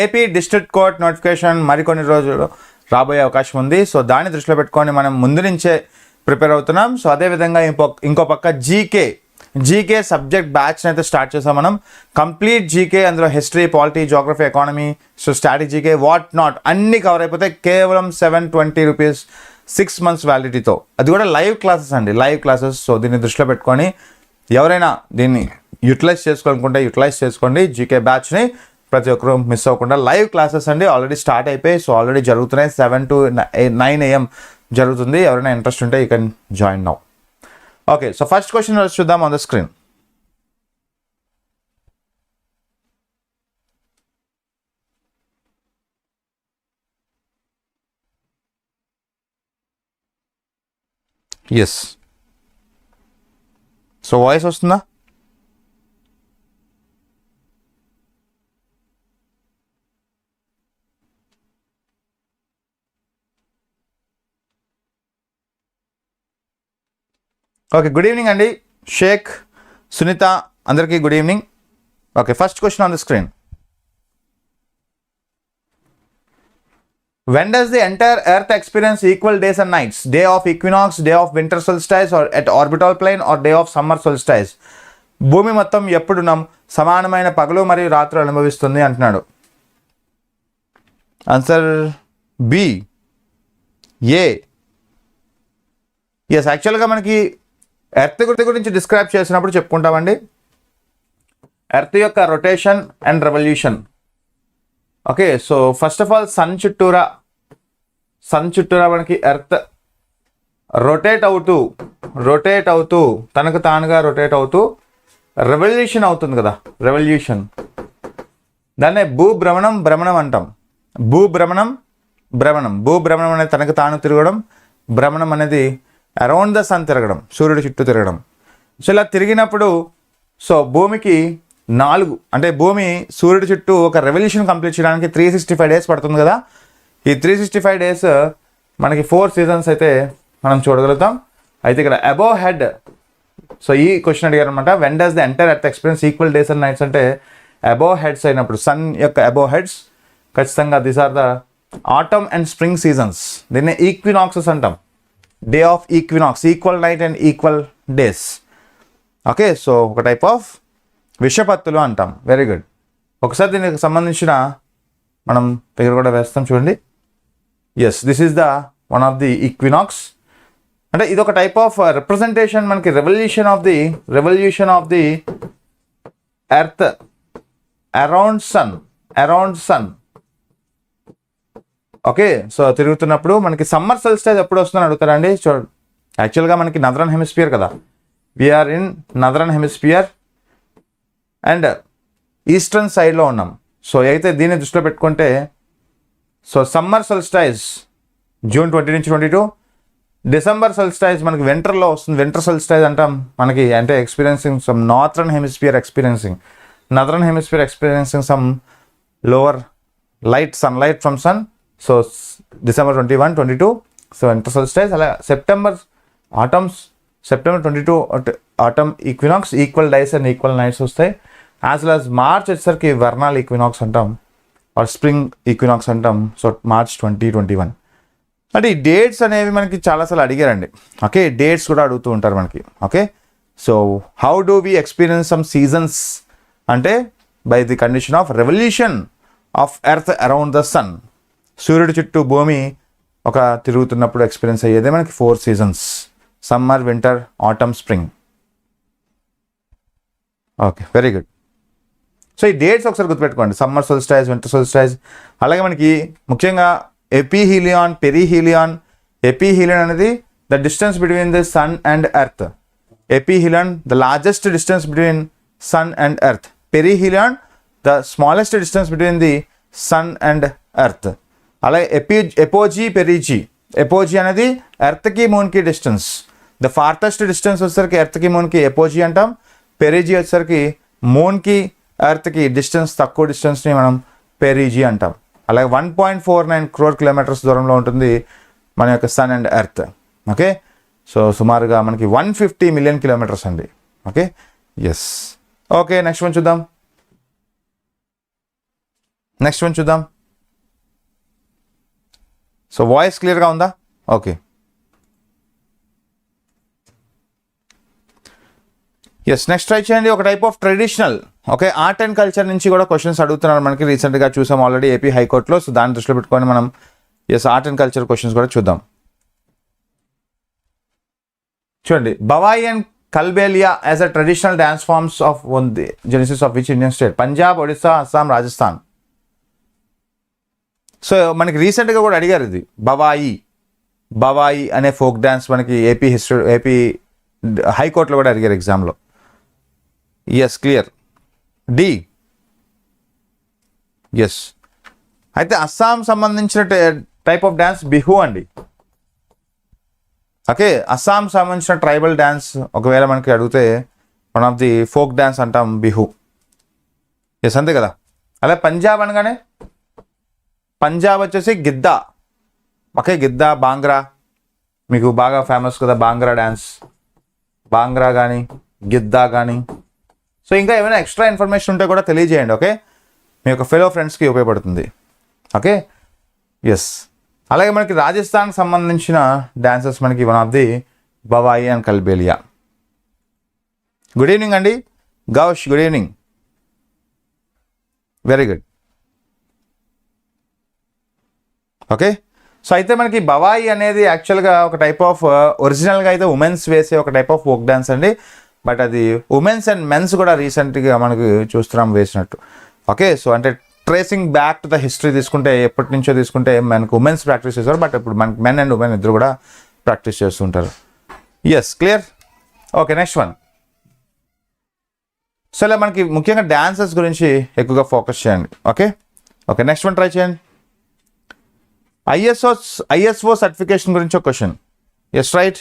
AP district court notification మరికొన్ని రోజులు రాబోయే అవకాశం ఉంది. సో దాన్ని దృష్టిలో పెట్టుకొని మనం ముందు నుంచే ప్రిపేర్ అవుతున్నాం. సో అదేవిధంగా ఇంకో పక్క జీకే సబ్జెక్ట్ బ్యాచ్ని అయితే స్టార్ట్ చేసాం మనం. కంప్లీట్ జీకే, అందులో history, polity, geography, economy, so స్ట్రాటజీకే వాట్ నాట్ అన్నీ కవర్ అయిపోతే కేవలం 720 రూపీస్ 6 months వ్యాలిడిటీతో. అది కూడా లైవ్ క్లాసెస్ అండి, లైవ్ క్లాసెస్. సో దీన్ని దృష్టిలో పెట్టుకొని ఎవరైనా దీన్ని యూటిలైజ్ చేసుకోవాలనుకుంటే యూటిలైజ్ చేసుకోండి. జీకే బ్యాచ్ని ప్రతి ఒక్కరు మిస్ అవ్వకుండా. లైవ్ క్లాసెస్ అండి, ఆల్రెడీ స్టార్ట్ అయిపోయి, సో ఆల్రెడీ జరుగుతున్నాయి. 7 to 9 AM జరుగుతుంది. ఎవరైనా ఇంట్రెస్ట్ ఉంటే you can join now. Okay, so first question చూద్దాం on the screen. Yes, so voice వస్తుందా? ఓకే, గుడ్ ఈవినింగ్ అండి. షేక్, సునీత, అందరికీ good evening. Okay, first question on the screen. When does the entire Earth experience equal days and nights? Day of equinox, day of winter solstice, or at orbital plane, or day of summer solstice? భూమి మొత్తం ఎప్పుడు సమానమైన పగలు మరియు రాత్రులు అనుభవిస్తుంది అంటున్నాడు. Answer B, ఏ. Yes, యాక్చువల్గా మనకి ఎర్త్ గురించి డిస్క్రైబ్ చేసినప్పుడు చెప్పుకుంటామండి ఎర్త్ యొక్క rotation and revolution. Okay, so first of all sun చుట్టూరా మనకి ఎర్త్ రొటేట్ అవుతూ తనకు తానుగా రొటేట్ అవుతూ రెవల్యూషన్ అవుతుంది కదా, రెవల్యూషన్. దాన్నే భ్రమణం అంటాం. భూభ్రమణం అనేది తనకు తాను తిరగడం, భ్రమణం అనేది అరౌండ్ ద సన్ తిరగడం, సూర్యుడి చుట్టూ తిరగడం. సో ఇలా తిరిగినప్పుడు సో భూమికి 4 అంటే భూమి సూర్యుడి చుట్టూ ఒక రెవల్యూషన్ కంప్లీట్ చేయడానికి 365 days పడుతుంది కదా. ఈ 365 days మనకి 4 seasons అయితే మనం చూడగలుగుతాం. అయితే ఇక్కడ అబోవ్ హెడ్, సో ఈ క్వశ్చన్ అడిగారు అనమాట. When does the entire earth experience equal days and nights అంటే అబోవ్ హెడ్స్ అయినప్పుడు, సన్ యొక్క అబోవ్ హెడ్స్ ఖచ్చితంగా these are the autumn and spring seasons. దీన్ని ఈక్వినాక్సెస్ అంటాం. Day of equinox, equal night and equal days. Okay, so ఒక type of విషపత్తులు అంటాం. Very good. ఒకసారి దీనికి సంబంధించిన మనం దగ్గర కూడా వేస్తాం చూడండి. Yes, this is the one of the equinox. అంటే ఇది ఒక టైప్ ఆఫ్ రిప్రజెంటేషన్ మనకి revolution of the earth around sun. Okay, so తిరుగుతున్నప్పుడు మనకి సమ్మర్ సోల్స్టిస్ ఎప్పుడు వస్తుందని అడుగుతారండి. చూడండి, యాక్చువల్గా మనకి నదరన్ హెమిస్ఫియర్ కదా, we are in northern hemisphere and eastern సైడ్లో ఉన్నాం. సో అయితే దీన్ని దృష్టిలో పెట్టుకుంటే సో సమ్మర్ సోల్స్టిస్ June 20 నుంచి 22, డిసెంబర్ సోల్స్టిస్ మనకి వింటర్లో వస్తుంది. వింటర్ సోల్స్టిస్ అంటాం మనకి, అంటే experiencing some northern hemisphere experiencing some lower sunlight from sun. So December 21, 22 so winter solstice. అలా September 22 autumn equinox, equal days and equal nights వస్తాయి. As well as March వచ్చేసరికి vernal equinox అంటాం, or spring equinox అంటాం. So March 2021. అంటే ఈ dates అనేవి మనకి చాలాసార్లు అడిగారండి. ఓకే, డేట్స్ కూడా అడుగుతూ ఉంటారు మనకి. Okay, so how do we experience some seasons అంటే by the condition of revolution of earth around the sun. సూర్యుడి చుట్టూ భూమి ఒక తిరుగుతున్నప్పుడు ఎక్స్పీరియన్స్ అయ్యేదే మనకి 4 seasons: summer, winter, autumn, spring. Okay, very good. So ఈ డేట్స్ ఒకసారి గుర్తుపెట్టుకోండి. Summer solstice, winter solstice. అలాగే మనకి ముఖ్యంగా ఎపీహీలియాన్, పెరీహీలియాన్. ఎపీహీలియాన్ అనేది the distance between the sun and earth. Aphelion the largest distance between sun and earth. Perihelion the smallest distance between the sun and earth. అలాగే apogee, perigee. Apogee అనేది ఎర్త్కి మూన్కి distance. The farthest distance వచ్చేసరికి ఎర్త్కి మూన్కి ఎపోజీ అంటాం. Perigee వచ్చేసరికి మూన్కి ఎర్త్కి distance, తక్కువ డిస్టెన్స్ని మనం పెరీజీ అంటాం. అలాగే 1.49 crore kilometers దూరంలో ఉంటుంది మన యొక్క sun and earth. Okay, so సుమారుగా మనకి 150 million kilometers అండి. Okay, yes. Okay, next one చూద్దాం. నెక్స్ట్ వన్ చూద్దాం. సో వాయిస్ క్లియర్గా ఉందా? ఓకే. ఎస్, నెక్స్ట్ ట్రై చేయండి. ఒక type of traditional, okay, art and culture నుంచి కూడా క్వశ్చన్స్ అడుగుతున్నారు మనకి. రీసెంట్గా చూసాం ఆల్రెడీ ఏపీ హైకోర్టులో. సో దాన్ని దృష్టిలో పెట్టుకొని మనం ఆర్ట్ అండ్ కల్చర్ క్వశ్చన్స్ కూడా చూద్దాం. చూడండి, Bhavai and Kalbelia as a traditional dance forms of the genesis of which Indian state? Punjab, Odisha, Assam, Rajasthan. So మనకి రీసెంట్గా కూడా అడిగారు ఇది. బవాయి అనే ఫోక్ డ్యాన్స్ మనకి ఏపీ హైకోర్టులో కూడా అడిగారు ఎగ్జామ్లో. Yes, clear. డి. ఎస్. అయితే అస్సాం సంబంధించిన టైప్ ఆఫ్ డ్యాన్స్ బిహు అండి. ఓకే, అస్సాం సంబంధించిన ట్రైబల్ డ్యాన్స్ ఒకవేళ మనకి అడిగితే one of the folk dance అంటాం బిహు. ఎస్, అంతే కదా. అలా పంజాబ్ అనగానే పంజాబ్ వచ్చేసి గిద్దా. ఓకే, గిద్దా, బాంగ్రా మీకు బాగా ఫేమస్ కదా, బాంగ్రా డ్యాన్స్. బాంగ్రా కానీ గిద్దా కానీ. సో ఇంకా ఏమైనా ఎక్స్ట్రా ఇన్ఫర్మేషన్ ఉంటే కూడా తెలియజేయండి. ఓకే, మీ యొక్క ఫెలో ఫ్రెండ్స్కి ఉపయోగపడుతుంది. Okay, yes. అలాగే మనకి రాజస్థాన్కి సంబంధించిన డాన్సెస్ మనకి one of the Bhavai and Kalbelia. Good evening అండి Ghaus, good evening. Very good. Okay, so అయితే మనకి బవాయి అనేది యాక్చువల్గా ఒక టైప్ ఆఫ్ ఒరిజినల్గా అయితే ఉమెన్స్ వేసే ఒక టైప్ ఆఫ్ ఫోక్ డ్యాన్స్ అండి. బట్ అది ఉమెన్స్ అండ్ మెన్స్ కూడా రీసెంట్గా మనకు చూస్తున్నాం వేసినట్టు. ఓకే, సో అంటే tracing back to the history తీసుకుంటే ఎప్పటి నుంచో తీసుకుంటే మనకు ఉమెన్స్ ప్రాక్టీస్ చేస్తారు. బట్ ఇప్పుడు మనకి మెన్ అండ్ ఉమెన్ ఇద్దరు కూడా ప్రాక్టీస్ చేస్తుంటారు. Yes, clear. Okay, next one. So ఇలా మనకి ముఖ్యంగా డాన్సెస్ గురించి ఎక్కువగా ఫోకస్ చేయండి. ఓకే, నెక్స్ట్ వన్ ట్రై చేయండి. ఐఎస్ఓ సర్టిఫికేషన్ గురించి ఒక question. Yes, right.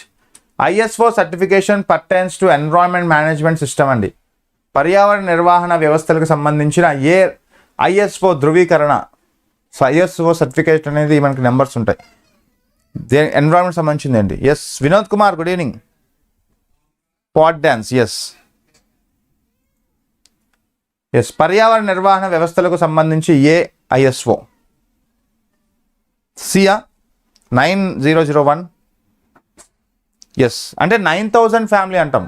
ISO certification pertains to environment management system అండి. పర్యావరణ నిర్వహణ వ్యవస్థలకు సంబంధించిన ఏ ఐఎస్ఓ ధృవీకరణ. సో ఐఎస్ఓ సర్టిఫికేట్ అనేది మనకి నెంబర్స్ ఉంటాయి. ఎన్విరాన్మెంట్ సంబంధించింది అండి. Yes, Vinod Kumar, good evening. Pot dance. Yes, పర్యావరణ నిర్వహణ వ్యవస్థలకు సంబంధించి ఏ ఐఎస్ఓ? సియా 9001. ఎస్, అంటే 9000 ఫ్యామిలీ అంటాం.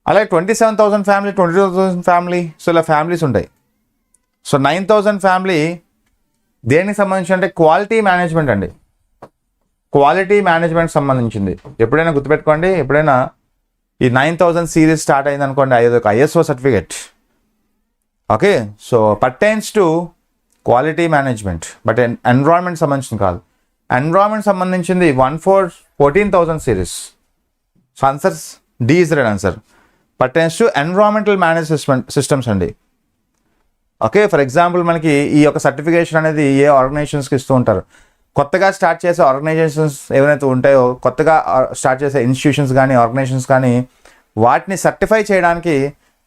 అలాగే 27,000 ఫ్యామిలీ, 22,000 ఫ్యామిలీ. సో ఇలా ఫ్యామిలీస్ ఉంటాయి. సో 9000 ఫ్యామిలీ దేనికి సంబంధించి అంటే క్వాలిటీ మేనేజ్మెంట్ అండి. క్వాలిటీ మేనేజ్మెంట్ సంబంధించింది. ఎప్పుడైనా గుర్తుపెట్టుకోండి, ఎప్పుడైనా ఈ 9000 సిరీస్ స్టార్ట్ అయింది అనుకోండి, అది ఒక ISO certificate. Okay, so pertains to quality management. But environment సంబంధించింది కాదు. ఎన్విరాన్మెంట్ సంబంధించింది 14,000 series. So answers D is right answer. Pertains to environmental management systems అండి. ఓకే, ఫర్ ఎగ్జాంపుల్ మనకి ఈ యొక్క సర్టిఫికేషన్ అనేది ఏ ఆర్గనైజేషన్స్కి ఇస్తూ ఉంటారు. కొత్తగా స్టార్ట్ చేసే ఆర్గనైజేషన్స్ ఏవైతే ఉంటాయో, కొత్తగా స్టార్ట్ చేసే ఇన్స్టిట్యూషన్స్ కానీ ఆర్గనైజేషన్స్ కానీ, వాటిని సర్టిఫై చేయడానికి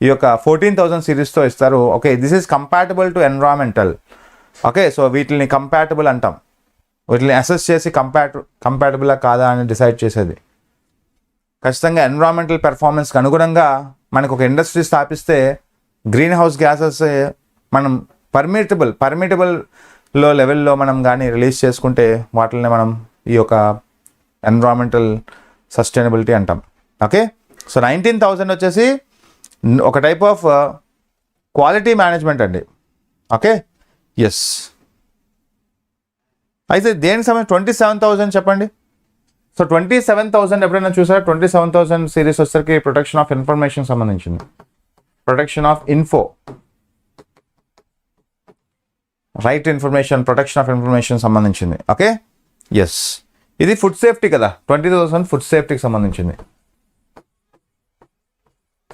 ఈ యొక్క 14,000 సిరీస్తో ఇస్తారు. Okay, this is compatible to environmental. Okay, so వీటిని కంపాటబుల్ అంటాం. వీటిని అసెస్ చేసి కంపాటబులా కాదా అని డిసైడ్ చేసేది. ఖచ్చితంగా ఎన్విరాన్మెంటల్ పెర్ఫార్మెన్స్కి అనుగుణంగా మనకు ఒక ఇండస్ట్రీ స్థాపిస్తే గ్రీన్ హౌస్ గ్యాసెస్ మనం పర్మిటబుల్లో లెవెల్లో మనం కానీ రిలీజ్ చేసుకుంటే వాటిని మనం ఈ యొక్క ఎన్విరాన్మెంటల్ సస్టైనబిలిటీ అంటాం. ఓకే, సో 19,000 వచ్చేసి ఒక టైప్ ఆఫ్ క్వాలిటీ మేనేజ్మెంట్ అండి. Okay, yes. అయితే దేనికి సంబంధించి 27,000 చెప్పండి. సో 27,000 ఎప్పుడైనా చూసారా? 27,000 సిరీస్ వచ్చేసరికి ప్రొటెక్షన్ ఆఫ్ ఇన్ఫర్మేషన్ సంబంధించింది. Protection of info, right information, protection of information సంబంధించింది. Okay, yes. ఇది ఫుడ్ సేఫ్టీ కదా, 20,000 ఫుడ్ సేఫ్టీకి సంబంధించింది.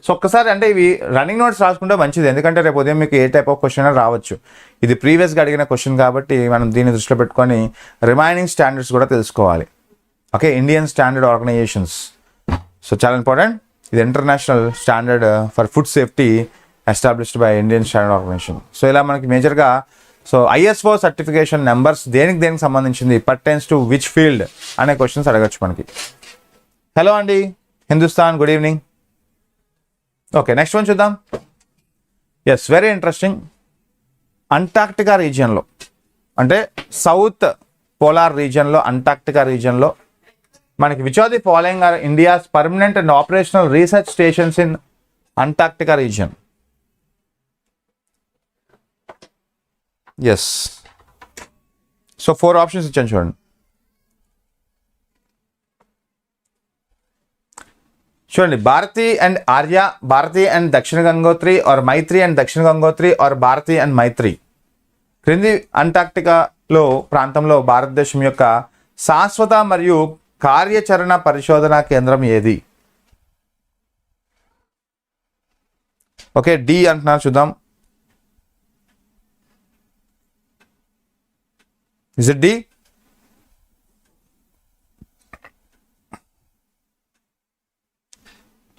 సో ఒక్కసారి అంటే ఇవి రన్నింగ్ నోట్స్ రాసుకుంటే మంచిది. ఎందుకంటే రేపు ఉదయం మీకు ఏ టైప్ ఆఫ్ క్వశ్చన్ రావచ్చు. ఇది ప్రీవియస్గా అడిగిన క్వశ్చన్ కాబట్టి మనం దీన్ని దృష్టిలో పెట్టుకొని రిమైనింగ్ స్టాండర్డ్స్ కూడా తెలుసుకోవాలి. Okay, Indian standard organizations. So చాలా ఇంపార్టెంట్. ఇది international standard for food safety established by Indian standard organization. So ఇలా మనకి మేజర్గా సో ఐఎస్ఓ సర్టిఫికేషన్ నెంబర్స్ దేనికి సంబంధించింది, పర్టైన్స్ టు విచ్ ఫీల్డ్ అనే క్వశ్చన్స్ అడగచ్చు మనకి. హలో అండి Hindustan, good evening. Okay, next one చూద్దాం. Yes, very interesting. అంటార్క్టికా రీజియన్లో, అంటే సౌత్ పోలార్ రీజియన్లో, అంటార్క్టికా రీజియన్లో మనకి which are the following are India's permanent and operational research stations in Antarctica region? Yes. So 4 options ఇచ్చాను చూడండి. చూడండి, Bharati and Arya, Bharati and Dakshin Gangotri, or Maitri and Dakshin Gangotri, or Bharati and Maitri. క్రింది అంటార్క్టికాలో ప్రాంతంలో భారతదేశం యొక్క శాశ్వత మరియు కార్యాచరణ పరిశోధనా కేంద్రం ఏది? ఓకే, డి అంటున్నారు, చూద్దాం. Is it did?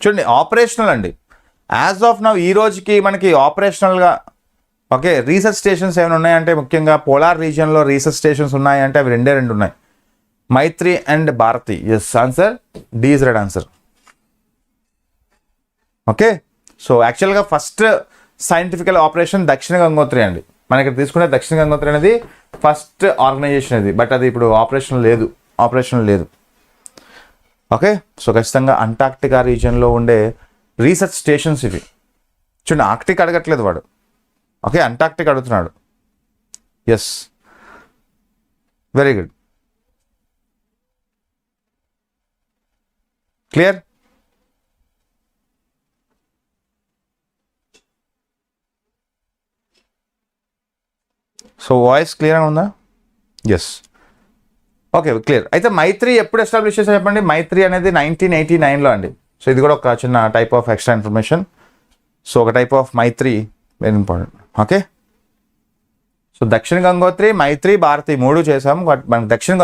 చూడండి, ఆపరేషనల్ అండి. యాజ్ ఆఫ్ నౌ ఈ రోజుకి మనకి ఆపరేషనల్గా ఓకే రీసెర్చ్ స్టేషన్స్ ఏమైనా ఉన్నాయంటే, ముఖ్యంగా పోలార్ రీజియన్లో రీసెర్చ్ స్టేషన్స్ ఉన్నాయంటే అవి రెండే ఉన్నాయి, Maitri and Bharati. Yes, answer D is right answer. Okay, so యాక్చువల్గా first scientifical operation Dakshin Gangotri అండి. మనకి తీసుకునే దక్షిణ గంగోత్రి అనేది ఫస్ట్ ఆర్గనైజేషన్ అది, బట్ అది ఇప్పుడు ఆపరేషన్ లేదు. ఓకే, సో ఖచ్చితంగా అంటార్క్టికా రీజియన్లో ఉండే రీసెర్చ్ స్టేషన్స్ ఇవి. చూడండి, ఆర్క్టిక్ అడగట్లేదు వాడు, ఓకే అంటార్క్టిక్ అడుగుతున్నాడు. Yes, very good, clear. So voice క్లియర్గా ఉందా? Yes, okay clear. అయితే మైత్రి ఎప్పుడు ఎస్టాబ్లిష్ చేశారు చెప్పండి? మైత్రి అనేది 1989లో అండి. సో ఇది కూడా ఒక చిన్న type of extra information. So ఒక type of Maitri, very important. Okay, so Dakshin Gangotri, Maitri, Bharati 3 చేసాం. బట్ మనకి దక్షిణ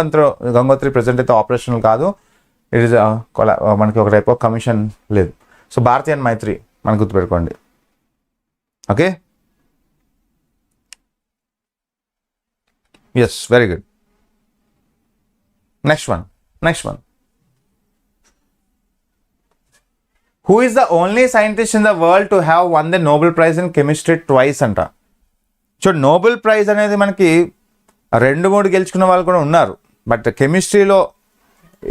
గంగోత్రి ప్రజెంట్ అయితే ఆపరేషనల్ కాదు. ఇట్ ఈస్ మనకి ఒక టైప్ ఆఫ్ కమిషన్ లేదు. సో భారతి అండ్ మైత్రి మనకు గుర్తుపెట్టుకోండి. Okay, yes, very good. Next one. Who is the only scientist in the world to have won the Nobel Prize in Chemistry twice అంట? చూడండి, Nobel prize అనేది మనకి 2-3 గెలుచుకున్న వాళ్ళు కూడా ఉన్నారు. బట్ కెమిస్ట్రీలో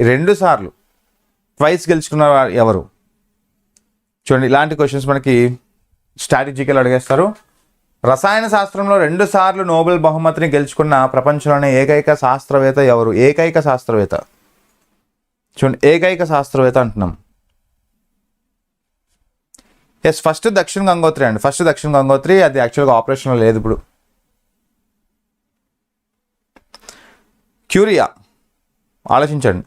2 సార్లు ట్వైస్ గెలుచుకున్న ఎవరు? చూడండి, ఇలాంటి క్వశ్చన్స్ మనకి స్ట్రాటజికల్ అడిగేస్తారు. రసాయన శాస్త్రంలో 2 సార్లు నోబెల్ బహుమతిని గెలుచుకున్న ప్రపంచంలోనే ఏకైక శాస్త్రవేత్త ఎవరు? ఏకైక శాస్త్రవేత్త. చూడండి, ఏకైక శాస్త్రవేత్త అంటున్నాం. ఎస్, ఫస్ట్ దక్షిణ గంగోత్రి అండి. ఫస్ట్ దక్షిణ గంగోత్రి, అది యాక్చువల్గా ఆపరేషన్లో లేదు ఇప్పుడు. క్యూరియా, ఆలోచించండి.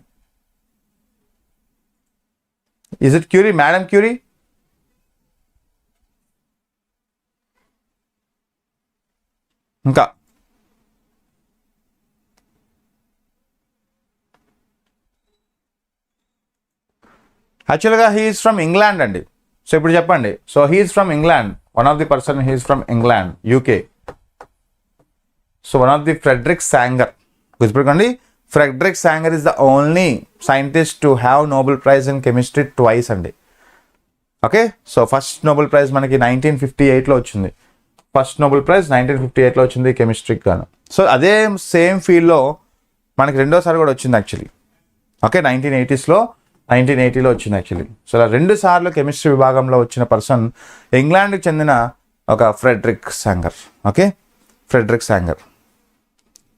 Is it Curie? Madam Curie? ఇంకా యాక్చువల్గా హీఈస్ ఫ్రమ్ ఇంగ్లాండ్ అండి. సో ఇప్పుడు చెప్పండి. So he is from England, one of the person he is from England, UK. So one of the Frederick Sanger, గుర్తుపెట్టుకోండి. Frederick Sanger is the only scientist to have Nobel prize in chemistry twice అండి. Okay, so first Nobel prize మనకి 1958లో వచ్చింది. First Nobel praise 1958లో వచ్చింది కెమిస్ట్రీకి గాను. So అదే same ఫీల్డ్లో మనకి రెండోసారి కూడా వచ్చింది యాక్చువల్లీ. ఓకే, 1980లో వచ్చింది యాక్చువల్లీ. సో అలా 2 సార్లు కెమిస్ట్రీ విభాగంలో వచ్చిన పర్సన్ ఇంగ్లాండ్కి చెందిన ఒక Frederick Sanger. Okay, Frederick Sanger.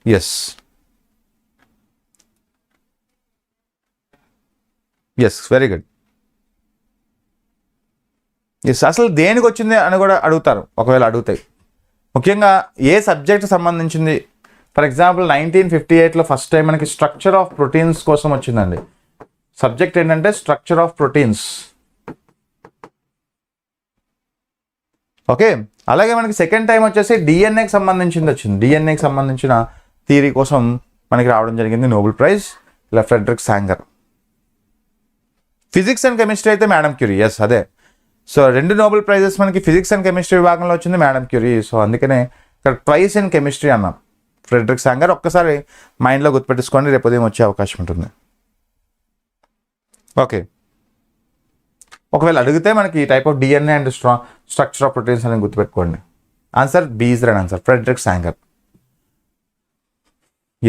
Yes, very good. Yes, అసలు దేనికి వచ్చింది అని కూడా అడుగుతారు, ఒకవేళ అడుగుతాయి. ముఖ్యంగా ఏ సబ్జెక్ట్ సంబంధించింది. ఫర్ ఎగ్జాంపుల్ 1958లో ఫస్ట్ టైం మనకి స్ట్రక్చర్ ఆఫ్ ప్రోటీన్స్ కోసం వచ్చిందండి. సబ్జెక్ట్ ఏంటంటే స్ట్రక్చర్ ఆఫ్ ప్రోటీన్స్. ఓకే, అలాగే మనకి సెకండ్ టైం వచ్చేసి డిఎన్ఏకి సంబంధించింది వచ్చింది. డిఎన్ఏకి సంబంధించిన థియరీ కోసం మనకి రావడం జరిగింది నోబెల్ ప్రైజ్, ఇలా Frederick Sanger. Physics and chemistry అయితే మేడం క్యూరీ. ఎస్, అదే. సో 2 నోబెల్ ప్రైజెస్ మనకి ఫిజిక్స్ అండ్ కెమిస్ట్రీ విభాగంలో వచ్చింది మేడం క్యూరీ. సో అందుకనే ఇక్కడ ట్వైస్ ఇన్ కెమిస్ట్రీ అన్నాం. ఫ్రెడరిక్ సాంగర్ ఒక్కసారి మైండ్లో గుర్తుపెట్టుకోండి, రేపు ఉదయం వచ్చే అవకాశం ఉంటుంది. ఓకే, ఒకవేళ అడిగితే మనకి ఈ type of DNA and structure of proteins అని గుర్తుపెట్టుకోండి. Answer B is right answer, Frederick Sanger.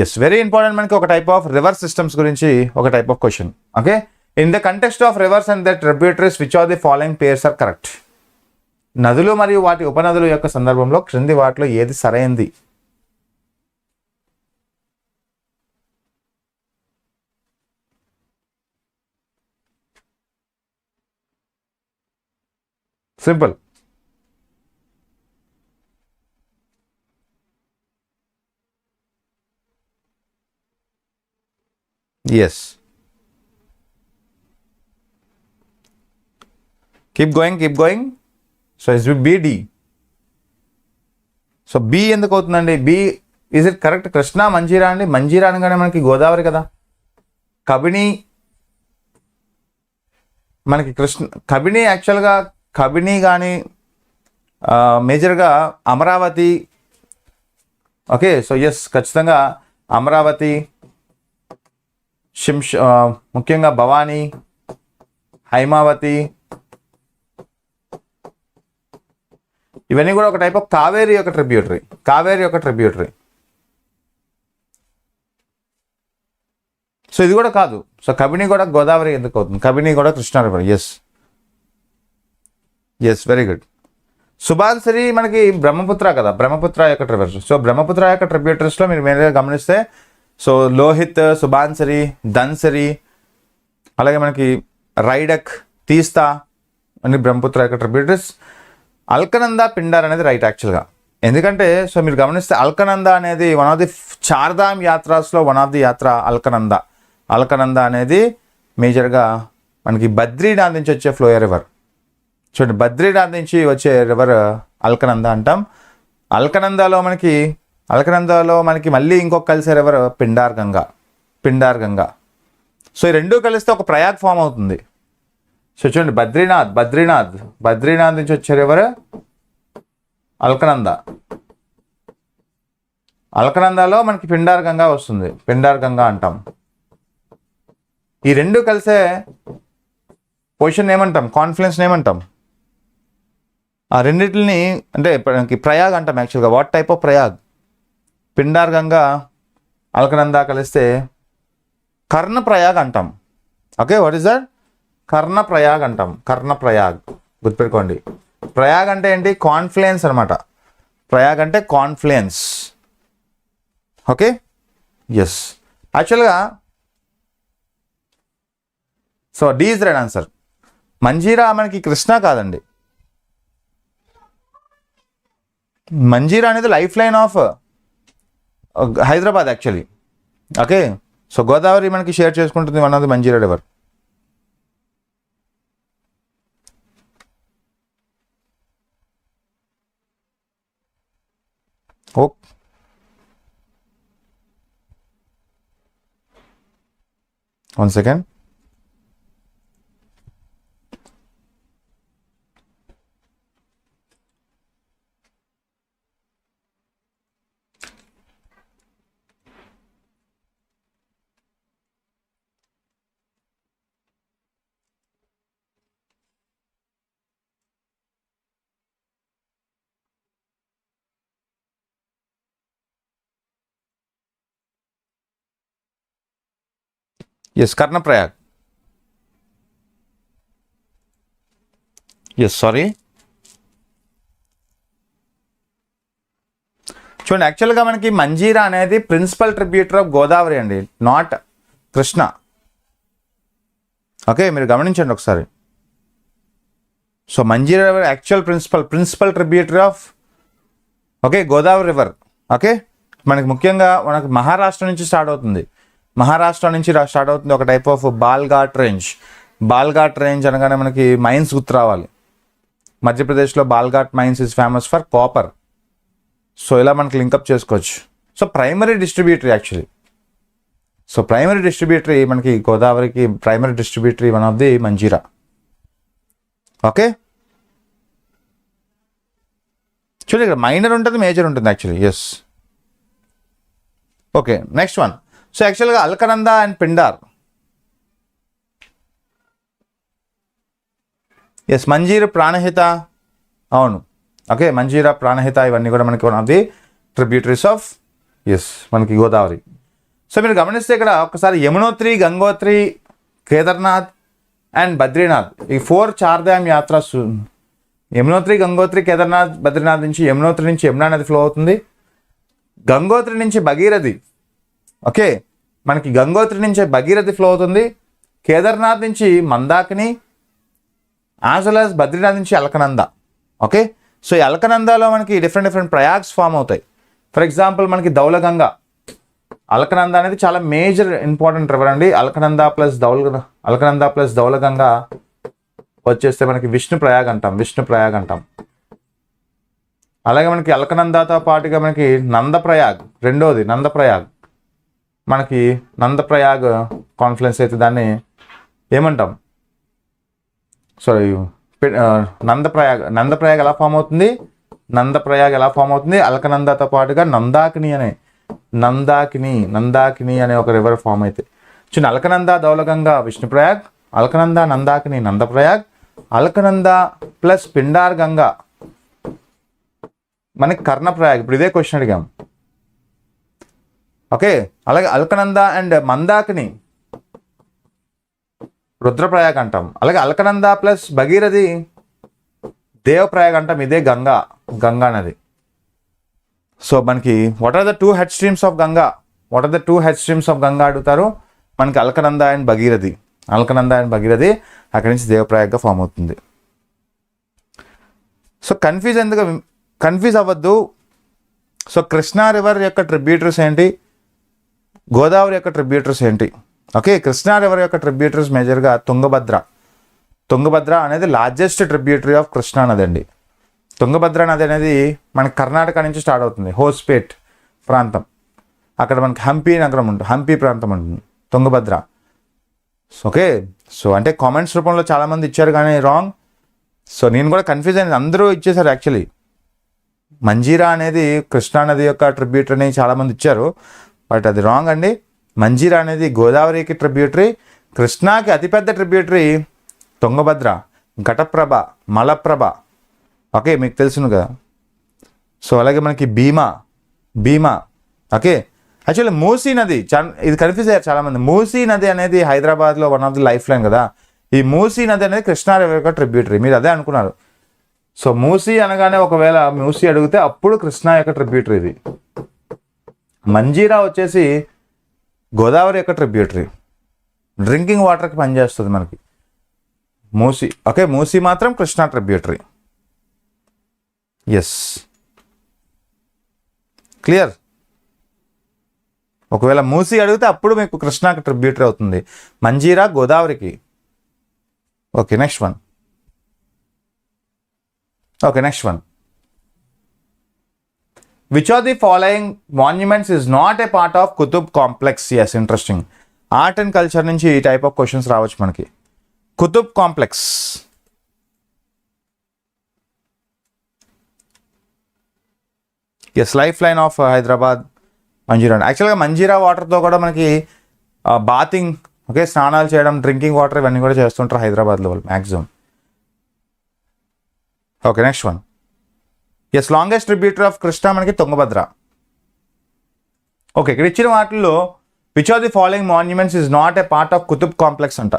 Yes, very important మనకి ఒక టైప్ ఆఫ్ రివర్ సిస్టమ్స్ గురించి ఒక type of question. Okay, in the context of rivers and the tributaries which are the following pairs are correct. నదులు మరియు వాటి ఉపనదుల యొక్క సందర్భంలో క్రింది వాటిలో ఏది సరైంది? Simple. Yes, keep going. So is B D. So B ఎందుకు అవుతుందండి? B is it correct? Krishna Manjira అండి. మంజీరా అనగానే మనకి గోదావరి కదా. కబిని మనకి కబిని యాక్చువల్గా కబిని కానీ మేజర్గా అమరావతి. ఓకే, సో ఎస్, ఖచ్చితంగా అమరావతి, ముఖ్యంగా భవానీ, హైమావతి, ఇవన్నీ కూడా ఒక టైప్ ఆఫ్ కావేరీ యొక్క ట్రిబ్యూటరీ. సో ఇది కూడా కాదు. సో కబిని కూడా గోదావరి ఎందుకు అవుతుంది? కబిని కూడా Krishna river. Yes, very good. Subansiri మనకి బ్రహ్మపుత్ర కదా, బ్రహ్మపుత్ర యొక్క ట్రిబ్యూటరీస్. సో బ్రహ్మపుత్ర యొక్క ట్రిబ్యూటరీస్లో మీరు మెయిన్గా గమనిస్తే సో లోహిత్, సుబాన్సరి, ధన్సరి, అలాగే మనకి రైడక్, తీస్తా అన్ని బ్రహ్మపుత్ర యొక్క ట్రిబ్యూటరీస్. అల్కనంద, పిండార్ అనేది రైట్ యాక్చువల్గా. ఎందుకంటే సో మీరు గమనిస్తే అల్కనంద అనేది వన్ ఆఫ్ ది చార్ధామ్ యాత్రాస్లో one of the yatra Alaknanda అనేది మేజర్గా మనకి బద్రీనాథ్ నుంచి వచ్చే ఫ్లోయర్ రివర్. చూడండి, బద్రీనాథ్ నుంచి వచ్చే రివర్ అల్కనంద అంటాం. అల్కనందలో మనకి మళ్ళీ ఇంకొక కలిసే రివర్ పిండార్ గంగా. సో ఈ రెండూ కలిస్తే ఒక ప్రయాగ్ ఫామ్ అవుతుంది. సో చూడండి, బద్రీనాథ్ నుంచి వచ్చే రివర్ అల్కనందలో మనకి పిండార్ గంగా వస్తుంది, పిండార్ గంగా అంటాం. ఈ రెండు కలిసే పొజిషన్ ఏమంటాం? కాన్ఫ్లుయెన్స్ ఏమంటాం? ఆ రెండింటిని అంటే ప్రయాగ్ అంటాం యాక్చువల్గా. What type of Prayag? Pindar Ganga, Alaknanda కలిస్తే కర్ణప్రయాగ్ అంటాం. Okay, what is that? Karnaprayag అంటాం. గుర్తుపెట్టుకోండి. ప్రయాగ్ అంటే ఏంటి? కాన్ఫ్లుయెన్స్ అనమాట. ప్రయాగ్ అంటే కాన్ఫ్లుయెన్స్. Okay, yes. యాక్చువల్గా so D is right answer. Manjira మనకి కృష్ణా కాదండి. మంజీరా అనేది life line of Hyderabad actually. Okay, so Godavari మనకి షేర్ చేసుకుంటుంది one of the Manjira river. Oh, one second. Yes, Karnaprayag. Yes, sorry. చూడండి, యాక్చువల్గా మనకి మంజీరా అనేది ప్రిన్సిపల్ ట్రిబ్యూటర్ ఆఫ్ గోదావరి అండి, నాట్ కృష్ణ. ఓకే, మీరు గమనించండి ఒకసారి. So Manjira river actual principal tributary of Godavari river. Okay, మనకి ముఖ్యంగా మహారాష్ట్ర నుంచి స్టార్ట్ అవుతుంది. ఒక టైప్ ఆఫ్ బాల్ఘాట్ రేంజ్ అనగానే మనకి మైన్స్ గుర్తు రావాలి. మధ్యప్రదేశ్లో Balaghat mines is famous for copper. So ఇలా మనకి లింకప్ చేసుకోవచ్చు. So primary distributary actually. So primary distributary మనకి గోదావరికి primary distributary one of the Manjira. Okay, చూడండి ఇక్కడ మైనర్ ఉంటుంది, మేజర్ ఉంటుంది actually. Yes, okay, next one. So యాక్చువల్గా అల్కనంద అండ్ పిండార్. ఎస్, మంజీర్ ప్రాణహిత. అవును, ఓకే, మంజీరా, ప్రాణహిత ఇవన్నీ కూడా మనకి one of the tributaries of మనకి గోదావరి. సో మీరు గమనిస్తే ఇక్కడ ఒకసారి యమునోత్రి, గంగోత్రి, కేదార్నాథ్ అండ్ బద్రీనాథ్ ఈ 4 చార్ధామ్ యాత్ర. యమునోత్రి, గంగోత్రి, కేదార్నాథ్, బద్రీనాథ్ నుంచి యమునోత్రి నుంచి యమునా నది ఫ్లో అవుతుంది. గంగోత్రి నుంచి భగీరథి, ఓకే మనకి గంగోత్రి నుంచి భగీరథి ఫ్లో అవుతుంది. కేదార్నాథ్ నుంచి Mandakini, as well as Badrinath నుంచి అల్కనంద. ఓకే, సో ఈ అల్కనందాలో మనకి డిఫరెంట్ ప్రయాగ్స్ ఫామ్ అవుతాయి. ఫర్ ఎగ్జాంపుల్ మనకి ధౌలగంగా, అల్కనంద అనేది చాలా మేజర్ ఇంపార్టెంట్ రివర్ అండి. అల్కనంద ప్లస్ ధౌలగంగా వచ్చేస్తే మనకి విష్ణు ప్రయాగ్ అంటాం. అలాగే మనకి అల్కనందాతో పాటుగా మనకి నందప్రయాగ్, రెండోది నందప్రయాగ్. మనకి నందప్రయాగ్ కాన్ఫ్లుయెన్స్ అయితే దాన్ని ఏమంటాం, సారీ నందప్రయాగ్ ఎలా ఫామ్ అవుతుంది, అల్కనందాతో పాటుగా నందాకిని అనే ఒక రివర్ ఫామ్ అయితే చిన్న అల్కనంద, ధౌలగంగా, విష్ణుప్రయాగ్, అల్కనంద, నందాకిని, నందప్రయాగ్, అల్కనంద ప్లస్ పిండార్ గంగా మనకి కర్ణప్రయాగ్. ఇప్పుడు ఇదే క్వశ్చన్ అడిగాం. ఓకే, అలాగే అల్కనంద అండ్ మందాకిని రుద్రప్రయాగ్ అంటాం. అలాగే అల్కనంద ప్లస్ భగీరథి దేవప్రయాగ్ అంటాం. ఇదే గంగా నది. సో మనకి what are the 2 head streams of Ganga అడుగుతారు. మనకి అల్కనంద అండ్ భగీరథి అక్కడి నుంచి దేవప్రయాగ్గా ఫామ్ అవుతుంది. సో కన్ఫ్యూజ్ అవ్వద్దు. సో కృష్ణా రివర్ యొక్క ట్రిబ్యూటరీస్ ఏంటి, గోదావరి యొక్క ట్రిబ్యూటరీస్ ఏంటి? ఓకే, కృష్ణా రివర్ యొక్క ట్రిబ్యూటరీస్ మేజర్గా తుంగభద్ర అనేది లార్జెస్ట్ ట్రిబ్యూటరీ ఆఫ్ కృష్ణా నది అండి. తుంగభద్ర నది అనేది మనకి కర్ణాటక నుంచి స్టార్ట్ అవుతుంది, హోస్పేట్ ప్రాంతం. అక్కడ మనకి హంపి ప్రాంతం ఉంటుంది తుంగభద్ర. ఓకే, సో అంటే కామెంట్స్ రూపంలో చాలామంది ఇచ్చారు కానీ రాంగ్. సో నేను కూడా కన్ఫ్యూజ్ అయింది, అందరూ ఇచ్చేసారు యాక్చువల్లీ. మంజీరా అనేది కృష్ణా నది యొక్క ట్రిబ్యూటరీ అని చాలామంది ఇచ్చారు, బట్ అది రాంగ్ అండి. మంజీరా అనేది గోదావరికి ట్రిబ్యూటరీ, కృష్ణాకి అతిపెద్ద ట్రిబ్యూటరీ తుంగభద్ర, ఘటప్రభ, మలప్రభ. ఓకే, మీకు తెలుసును కదా. సో అలాగే మనకి భీమా. ఓకే, యాక్చువల్లీ మూసీ నది, ఇది కన్ఫ్యూజ్ అయ్యారు చాలామంది. మూసీ నది అనేది హైదరాబాద్లో one of the life line కదా. ఈ మూసీ నది అనేది కృష్ణా రివర్ యొక్క ట్రిబ్యూటరీ, మీరు అదే అనుకున్నారు. సో మూసీ అనగానే ఒకవేళ మూసీ అడిగితే అప్పుడు కృష్ణా యొక్క ట్రిబ్యూటరీ ఇది. మంజీరా వచ్చేసి గోదావరి యొక్క ట్రిబ్యూటరీ, డ్రింకింగ్ వాటర్కి పనిచేస్తుంది మనకి మూసీ. ఓకే, మూసీ మాత్రం కృష్ణా ట్రిబ్యూటరీ. క్లియర్. ఒకవేళ మూసీ అడిగితే అప్పుడు మీకు కృష్ణాకి ట్రిబ్యూటరీ అవుతుంది, మంజీరా గోదావరికి. Okay, next one. Which of the following monuments is not a part of Qutub complex? Yes, interesting. Art and culture నుంచి ఈ టైప్ ఆఫ్ క్వశ్చన్స్ రావచ్చు మనకి. Qutub complex, life line of Hyderabad Manjira. యాక్చువల్గా మంజీరా వాటర్తో కూడా మనకి బాతింగ్, ఓకే స్నానాలు చేయడం, డ్రింకింగ్ వాటర్ ఇవన్నీ కూడా చేస్తుంటారు హైదరాబాద్లో వాళ్ళు maximum. Okay, next one. Longest tributary of Krishna మనకి తుంగభద్ర. ఓకే, ఇక్కడ ఇచ్చిన వాటిల్లో which are the following monuments is not a part of Qutub complex అంట.